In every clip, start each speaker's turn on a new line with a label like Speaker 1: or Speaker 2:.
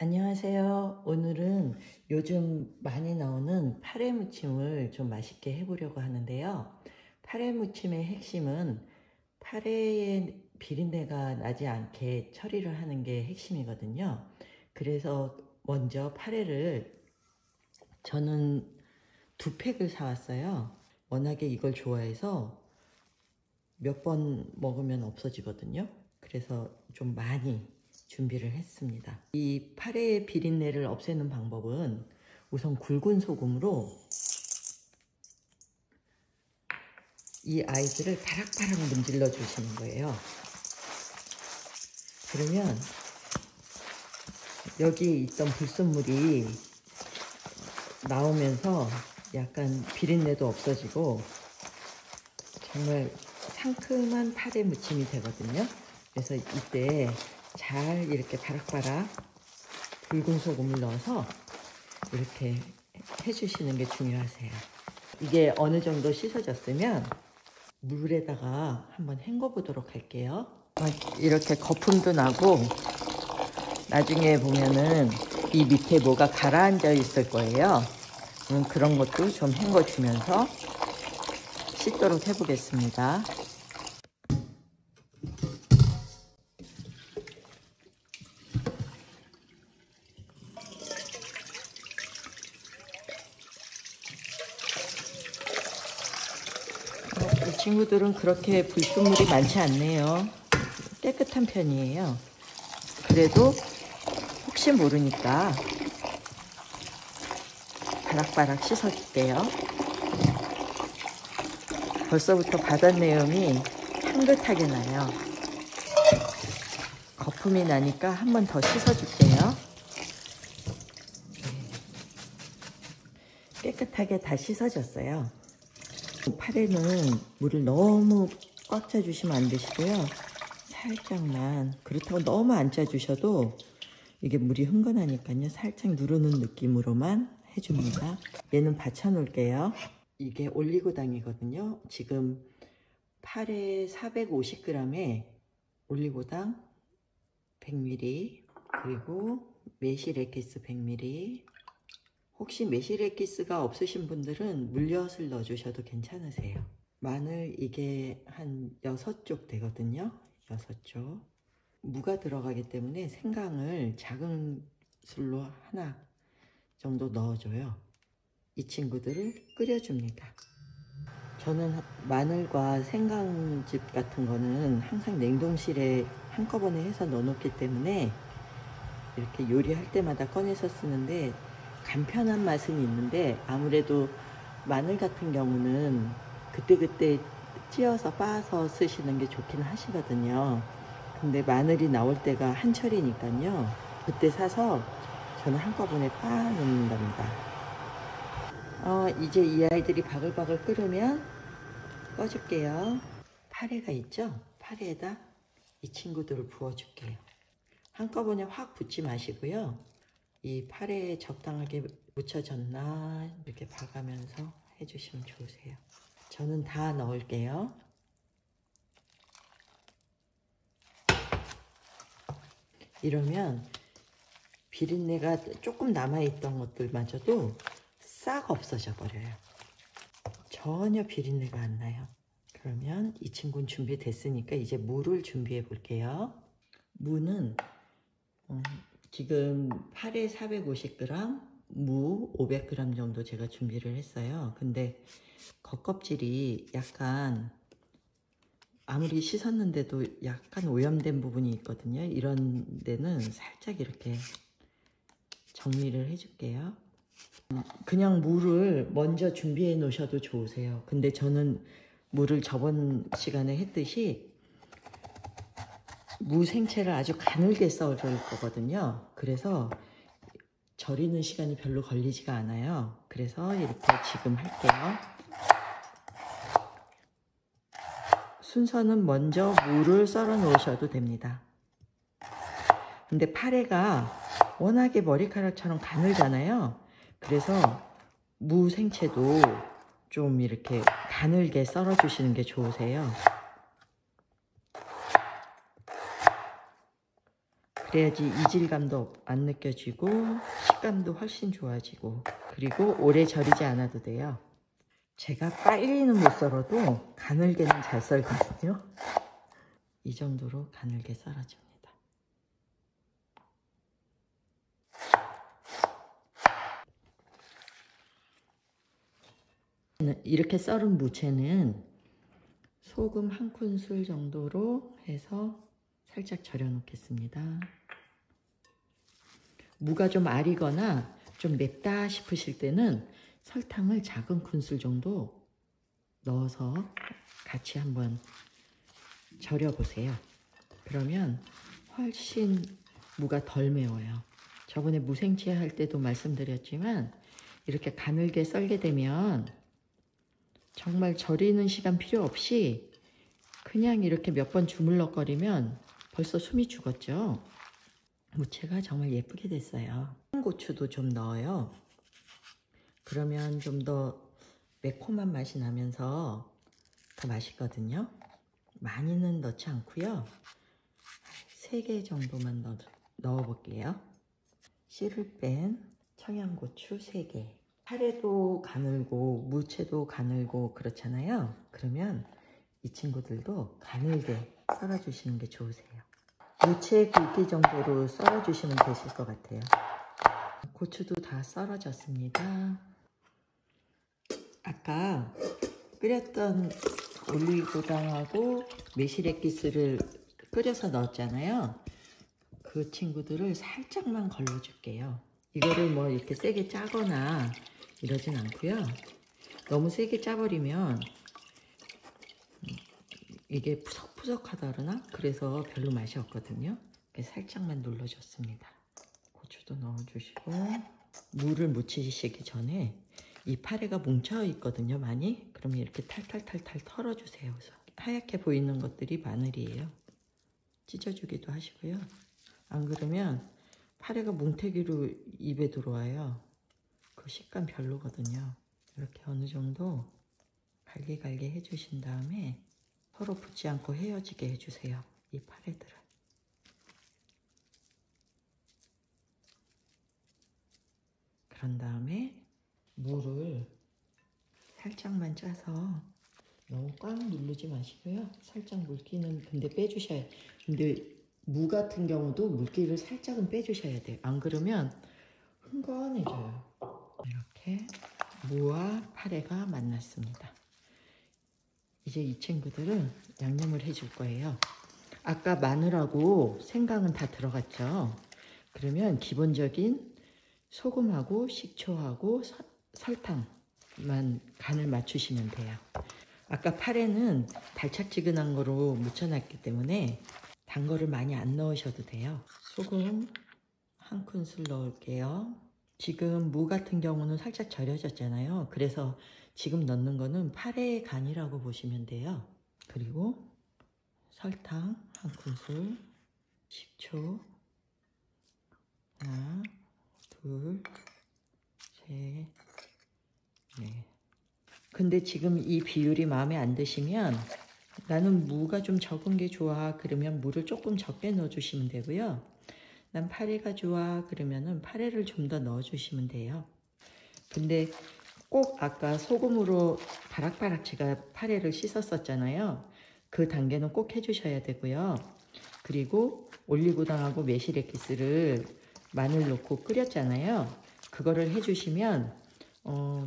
Speaker 1: 안녕하세요. 오늘은 요즘 많이 나오는 파래 무침을 좀 맛있게 해보려고 하는데요. 파래 무침의 핵심은 파래의 비린내가 나지 않게 처리를 하는 게 핵심이거든요. 그래서 먼저 파래를 저는 2팩을 사왔어요. 워낙에 이걸 좋아해서 몇 번 먹으면 없어지거든요. 그래서 좀 많이 준비를 했습니다. 이 파래의 비린내를 없애는 방법은 우선 굵은 소금으로 이 아이들을 바락바락 문질러 주시는 거예요. 그러면 여기에 있던 불순물이 나오면서 약간 비린내도 없어지고 정말 상큼한 파래 무침이 되거든요. 그래서 이때 잘 이렇게 바락바락 굵은 소금을 넣어서 이렇게 해주시는 게 중요하세요. 이게 어느 정도 씻어졌으면 물에다가 한번 헹궈 보도록 할게요. 이렇게 거품도 나고 나중에 보면은 이 밑에 뭐가 가라앉아 있을 거예요. 그런 것도 좀 헹궈 주면서 씻도록 해보겠습니다. 이 친구들은 그렇게 불순물이 많지 않네요. 깨끗한 편이에요. 그래도 혹시 모르니까 바락바락 씻어줄게요. 벌써부터 바닷 내음이 향긋하게 나요. 거품이 나니까 한 번 더 씻어줄게요. 깨끗하게 다 씻어졌어요. 파래는 물을 너무 꽉 짜주시면 안 되시고요. 살짝만, 그렇다고 너무 안 짜주셔도 이게 물이 흥건하니까요. 살짝 누르는 느낌으로만 해줍니다. 얘는 받쳐 놓을게요. 이게 올리고당이거든요. 지금 파래 450g에 올리고당 100ml, 그리고 매실액기스 100ml. 혹시 매실액기스가 없으신 분들은 물엿을 넣어주셔도 괜찮으세요. 마늘 이게 한 6쪽 되거든요. 6쪽. 무가 들어가기 때문에 생강을 작은 술로 하나 정도 넣어줘요. 이 친구들을 끓여줍니다. 저는 마늘과 생강즙 같은 거는 항상 냉동실에 한꺼번에 해서 넣어놓기 때문에 이렇게 요리할 때마다 꺼내서 쓰는데 간편한 맛은 있는데 아무래도 마늘 같은 경우는 그때그때 찧어서 빻아서 쓰시는 게 좋긴 하시거든요. 근데 마늘이 나올 때가 한철이니까요. 그때 사서 저는 한꺼번에 빻아 놓는답니다. 이제 이 아이들이 바글바글 끓으면 꺼줄게요. 파래가 있죠? 파래에다 이 친구들을 부어줄게요. 한꺼번에 확 붓지 마시고요. 이 파래에 적당하게 묻혀졌나 이렇게 봐가면서 해주시면 좋으세요. 저는 다 넣을게요. 이러면 비린내가 조금 남아있던 것들마저도 싹 없어져 버려요. 전혀 비린내가 안 나요. 그러면 이 친구는 준비됐으니까 이제 무를 준비해 볼게요. 무는 지금 파래 450g, 무 500g 정도 제가 준비를 했어요. 근데 겉껍질이 약간 아무리 씻었는데도 약간 오염된 부분이 있거든요. 이런 데는 살짝 이렇게 정리를 해줄게요. 그냥 무를 먼저 준비해 놓으셔도 좋으세요. 근데 저는 무를 저번 시간에 했듯이 무 생채를 아주 가늘게 썰을 거거든요. 그래서 절이는 시간이 별로 걸리지가 않아요. 그래서 이렇게 지금 할게요. 순서는 먼저 무를 썰어 놓으셔도 됩니다. 근데 파래가 워낙에 머리카락처럼 가늘잖아요. 그래서 무 생채도 좀 이렇게 가늘게 썰어 주시는 게 좋으세요. 그래야지 이질감도 안 느껴지고 식감도 훨씬 좋아지고, 그리고 오래 절이지 않아도 돼요. 제가 빨리는 못 썰어도 가늘게는 잘 썰거든요. 이 정도로 가늘게 썰어줍니다. 이렇게 썰은 무채는 소금 1큰술 정도로 해서 살짝 절여 놓겠습니다. 무가 좀 아리거나 좀 맵다 싶으실 때는 설탕을 작은 큰술 정도 넣어서 같이 한번 절여 보세요. 그러면 훨씬 무가 덜 매워요. 저번에 무생채 할 때도 말씀드렸지만 이렇게 가늘게 썰게 되면 정말 절이는 시간 필요 없이 그냥 이렇게 몇 번 주물럭거리면 벌써 숨이 죽었죠. 무채가 정말 예쁘게 됐어요. 고추도 좀 넣어요. 그러면 좀 더 매콤한 맛이 나면서 더 맛있거든요. 많이는 넣지 않고요. 3개 정도만 넣어 볼게요. 씨를 뺀 청양고추 3개. 파래도 가늘고 무채도 가늘고 그렇잖아요. 그러면 이 친구들도 가늘게 썰어주시는 게 좋으세요. 무채 굵기 정도로 썰어주시면 되실 것 같아요. 고추도 다 썰어졌습니다. 아까 끓였던 올리고당하고 매실액기스를 끓여서 넣었잖아요. 그 친구들을 살짝만 걸러줄게요. 이거를 뭐 이렇게 세게 짜거나 이러진 않고요. 너무 세게 짜버리면 이게 푸석푸석하다 그러나? 그래서 별로 맛이 없거든요. 살짝만 눌러줬습니다. 고추도 넣어주시고, 물을 묻히시기 전에 이 파래가 뭉쳐 있거든요, 많이. 그러면 이렇게 탈탈탈탈 털어주세요. 우선. 하얗게 보이는 것들이 마늘이에요. 찢어주기도 하시고요. 안 그러면 파래가 뭉태기로 입에 들어와요. 그 식감 별로거든요. 이렇게 어느 정도 갈기갈기 해주신 다음에 서로 붙지 않고 헤어지게 해주세요. 이 파래들을. 그런 다음에 물을 살짝만 짜서 너무 꽉 누르지 마시고요. 살짝 물기는 근데 빼주셔야 돼요. 근데 무 같은 경우도 물기를 살짝은 빼주셔야 돼요. 안 그러면 흥건해져요. 이렇게 무와 파래가 만났습니다. 이제 이 친구들은 양념을 해줄 거예요. 아까 마늘하고 생강은 다 들어갔죠. 그러면 기본적인 소금하고 식초하고 설탕만 간을 맞추시면 돼요. 아까 파래는 달짝지근한 거로 무쳐놨기 때문에 단 거를 많이 안 넣으셔도 돼요. 소금 1큰술 넣을게요. 지금 무 같은 경우는 살짝 절여졌잖아요. 그래서 지금 넣는 거는 파래의 간이라고 보시면 돼요. 그리고 설탕 1큰술, 식초 하나, 둘, 셋, 넷. 근데 지금 이 비율이 마음에 안 드시면 나는 무가 좀 적은 게 좋아 그러면 무를 조금 적게 넣어주시면 되고요. 난 파래가 좋아 그러면은 파래를 좀 더 넣어주시면 돼요. 근데 꼭 아까 소금으로 바락바락 제가 파래를 씻었었잖아요. 그 단계는 꼭 해주셔야 되고요. 그리고 올리고당하고 매실액기스를 마늘 넣고 끓였잖아요. 그거를 해주시면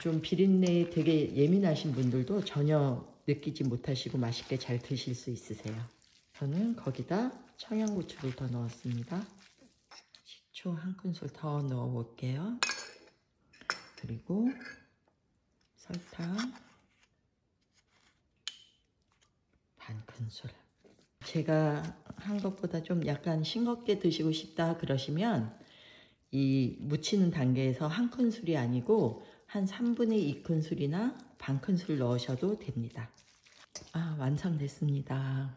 Speaker 1: 좀 비린내에 되게 예민하신 분들도 전혀 느끼지 못하시고 맛있게 잘 드실 수 있으세요. 저는 거기다 청양고추를 더 넣었습니다. 식초 1큰술 더 넣어 볼게요. 그리고 설탕 1큰술. 제가 한 것보다 좀 약간 싱겁게 드시고 싶다 그러시면 이 무치는 단계에서 1큰술이 아니고 한 3분의 2큰술이나 반큰술 넣으셔도 됩니다. 완성됐습니다.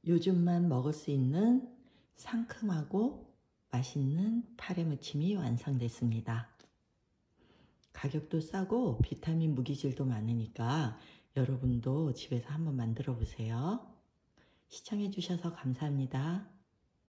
Speaker 1: 요즘만 먹을 수 있는 상큼하고 맛있는 파래무침이 완성됐습니다. 가격도 싸고 비타민 무기질도 많으니까 여러분도 집에서 한번 만들어 보세요. 시청해 주셔서 감사합니다.